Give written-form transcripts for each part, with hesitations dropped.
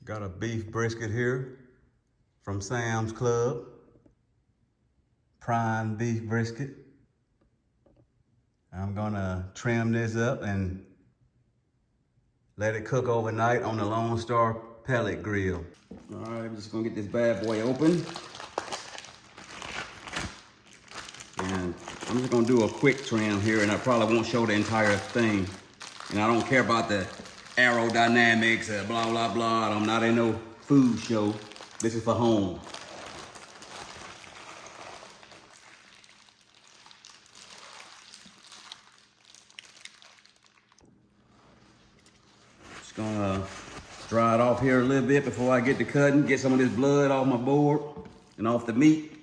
Got a beef brisket here from Sam's Club. Prime beef brisket. I'm gonna trim this up and let it cook overnight on the Lone Star pellet grill. All right, I'm just gonna get this bad boy open. And I'm just gonna do a quick trim here, and I probably won't show the entire thing. And I don't care about the aerodynamics, blah, blah, blah. I'm not in no food show. This is for home. Just gonna dry it off here a little bit before I get to cutting, get some of this blood off my board and off the meat.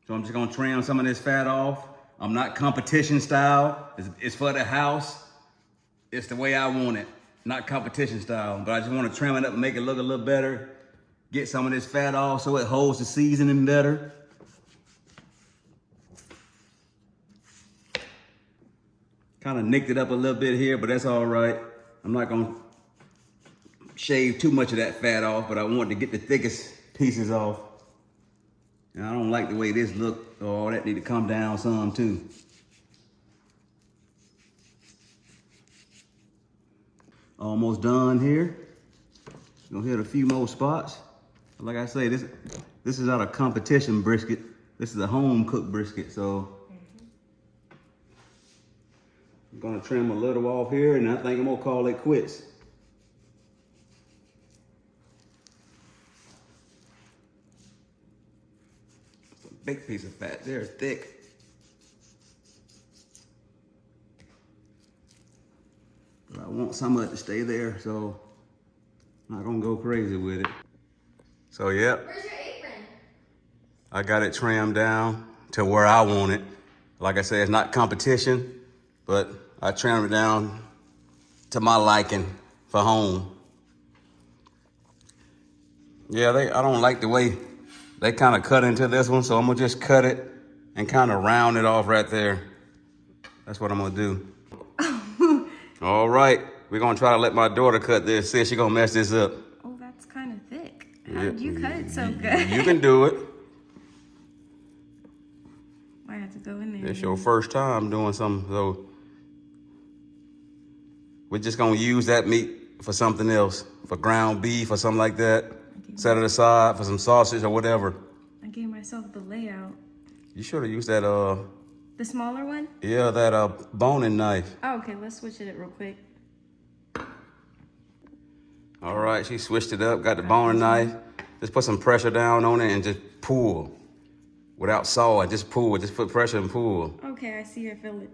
So I'm just gonna trim some of this fat off. I'm not competition style. It's for the house. It's the way I want it, not competition style. But I just wanna trim it up and make it look a little better. Get some of this fat off so it holds the seasoning better. Kind of nicked it up a little bit here, but that's all right. I'm not gonna shave too much of that fat off, but I want to get the thickest pieces off. And I don't like the way this look. Oh, that need to come down some too. Almost done here. Gonna hit a few more spots. Like I say, this is not a competition brisket. This is a home cooked brisket, so. I'm gonna trim a little off here, and I think I'm gonna call it quits. Big piece of fat there, thick. But I want some of it to stay there, so I'm not gonna go crazy with it. So yep. Where's your apron? I got it trimmed down to where I want it. Like I said, it's not competition, but I trimmed it down to my liking for home. Yeah, I don't like the way they kind of cut into this one, so I'm gonna just cut it and kind of round it off right there. That's what I'm gonna do. All right, we're gonna try to let my daughter cut this. See if she's gonna mess this up. Oh, that's kind of thick. How did you cut it so good? You can do it. I have to go in there. It's your first time doing something, so we're just gonna use that meat for something else, for ground beef or something like that. Set it aside for some sausage or whatever. I gave myself the layout. You should have used that, The smaller one? yeah, that boning knife. Oh, okay, let's switch it real quick. All right, she switched it up, got the boning knife. Just put some pressure down on it and just pull. Without saw, just pull, just put pressure and pull. Okay, I see. I feel it.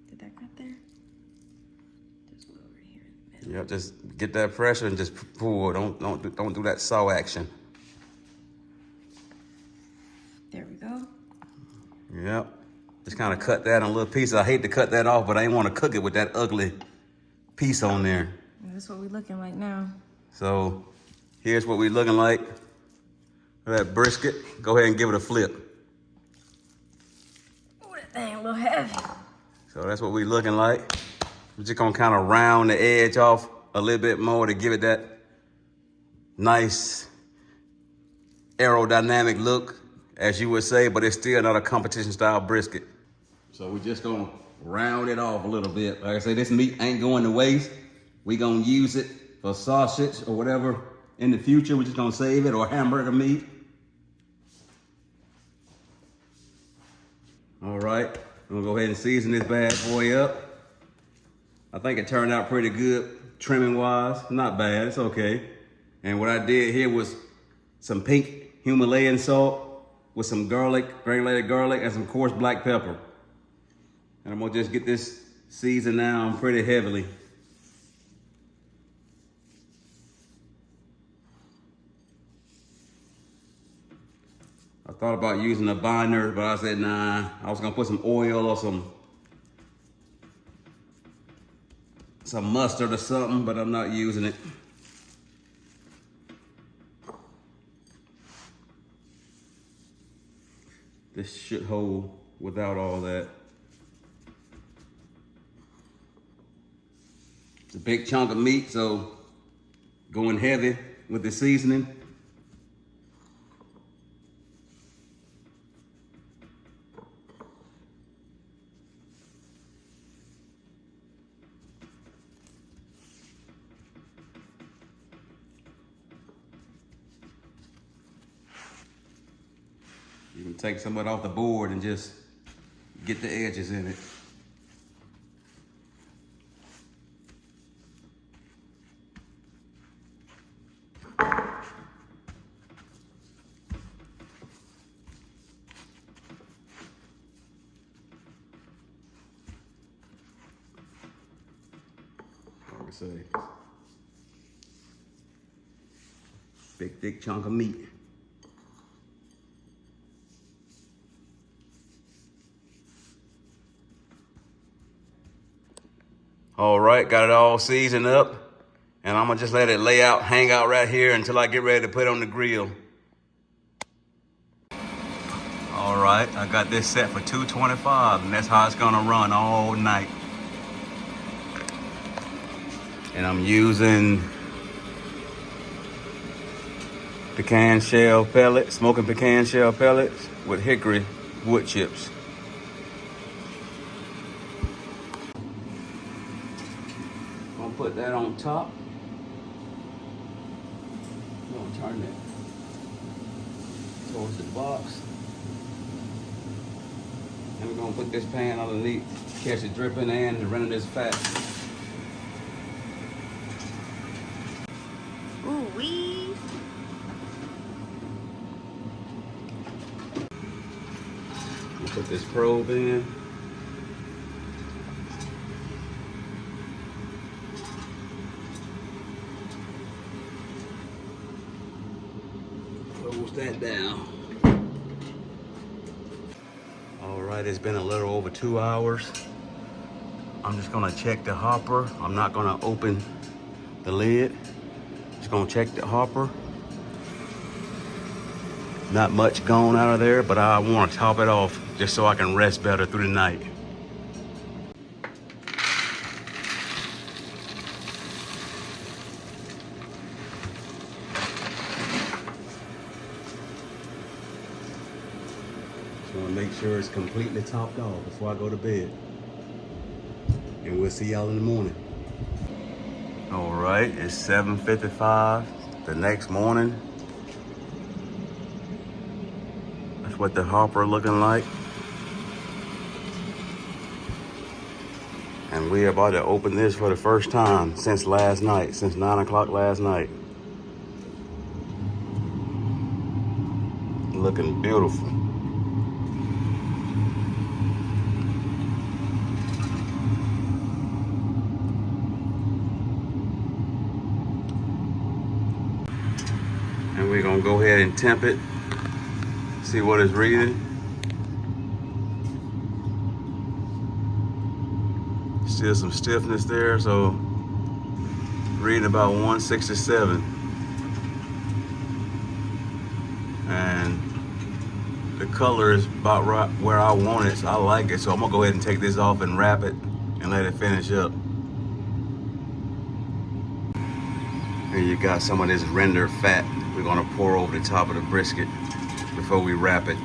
Did that cut there? Just go over here in the middle. Yep, just get that pressure and just pull. Don't do that saw action. There we go. Yep. Just kind of cut that in a little piece. I hate to cut that off, but I ain't want to cook it with that ugly piece on there. And that's what we're looking like now. So here's what we're looking like. That brisket. Go ahead and give it a flip. Oh, that thing a little heavy. So that's what we're looking like. We're just gonna kind of round the edge off a little bit more to give it that nice aerodynamic look, as you would say, but it's still not a competition style brisket. So we're just gonna round it off a little bit. Like I say, this meat ain't going to waste. We gonna use it for sausage or whatever in the future. We're just gonna save it, or hamburger meat. All right, I'm gonna go ahead and season this bad boy up. I think it turned out pretty good, trimming wise. Not bad, it's okay. And what I did here was some pink Himalayan salt with some garlic, granulated garlic, and some coarse black pepper. And I'm gonna just get this seasoned down pretty heavily. I thought about using a binder, but I said, nah. I was gonna put some oil or some mustard or something, but I'm not using it. This should hold without all that. It's a big chunk of meat, so going heavy with the seasoning. You can take some of it off the board and just get the edges in it. Like I say, big thick chunk of meat. All right, got it all seasoned up, and I'm gonna just let it lay out, hang out right here until I get ready to put it on the grill. All right, I got this set for $225, and that's how it's gonna run all night. And I'm using pecan shell pellets, smoking pecan shell pellets with hickory wood chips. Gonna put that on top. I'm gonna turn it towards the box. And we're gonna put this pan underneath, catch it dripping and running this fat. Ooh wee. We'll put this probe in. Close that down. All right, it's been a little over 2 hours. I'm just gonna check the hopper. I'm not gonna open the lid. Just gonna check the hopper. Not much gone out of there, but I wanna top it off just so I can rest better through the night. Just wanna make sure it's completely topped off before I go to bed. And we'll see y'all in the morning. All right, it's 7:55 the next morning. That's what the hopper looking like. And we're about to open this for the first time since last night, since 9 o'clock last night. Looking beautiful. And we're gonna go ahead and temp it, see what it's reading. Still some stiffness there, so reading about 167. And the color is about right where I want it, so I like it. So I'm gonna go ahead and take this off and wrap it and let it finish up. Here you got some of this rendered fat we're gonna pour over the top of the brisket before we wrap it.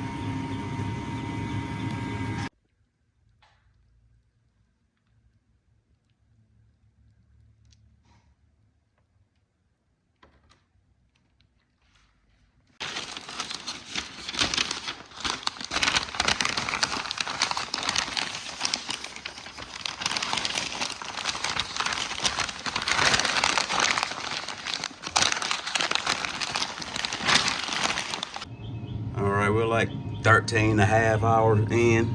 All right, we're like 13 and a half hours in.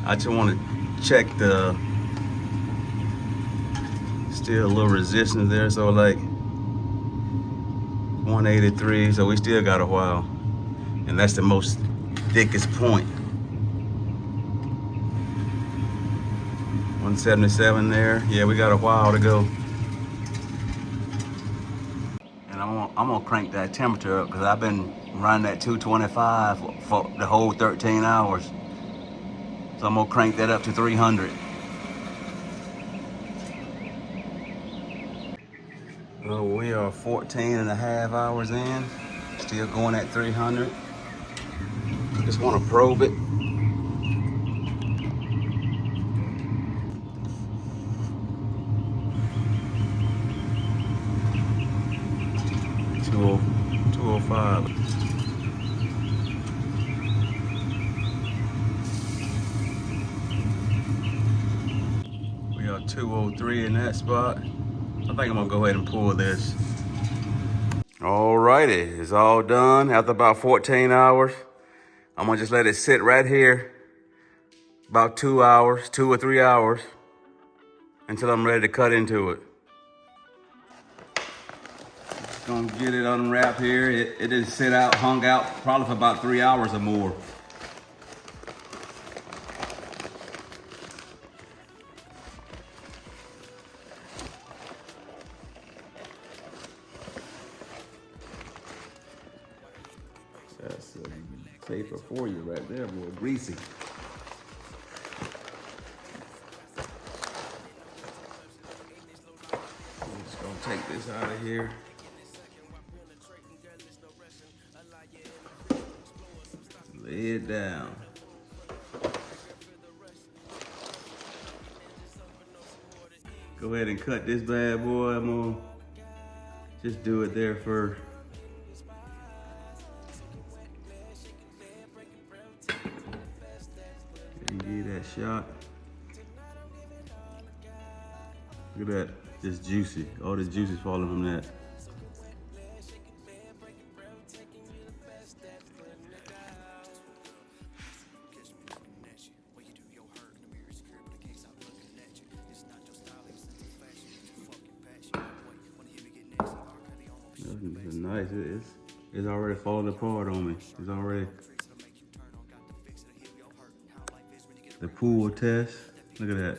I just want to check the, still a little resistance there, so like 183, so we still got a while. And that's the most thickest point. 177 there. Yeah, we got a while to go. And I'm I'm gonna crank that temperature up because I've been running at 225 for the whole 13 hours. So I'm gonna crank that up to 300. Well, we are 14 and a half hours in, still going at 300. Just wanna probe it. Two 205. We are 203 in that spot. I think I'm gonna go ahead and pull this. Alrighty, it's all done after about 14 hours. I'm gonna just let it sit right here about 2 hours, 2 or 3 hours, until I'm ready to cut into it. Just gonna get it unwrapped here. It didn't sit out, hung out probably for about 3 hours or more. That's safer for you right there, boy. Greasy. I'm just gonna take this out of here. Lay it down. Go ahead and cut this bad boy. I'm gonna just do it there first. And give that shot. Look at that, just juicy. All the juice is falling from that. It's nice. It's already falling apart on me. It's already the pool test. Look at that,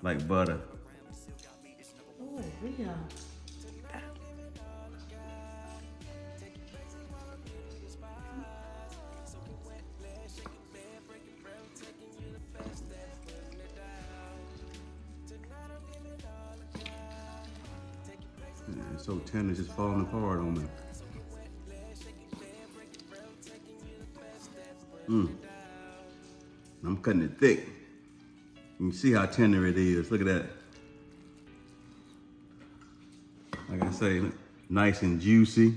like butter. Oh, yeah. It's so tender, it's just falling apart on me. I'm cutting it thick. You can see how tender it is. Look at that. Like I say, nice and juicy.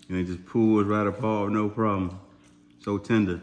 And it just pulls right apart, no problem. So tender.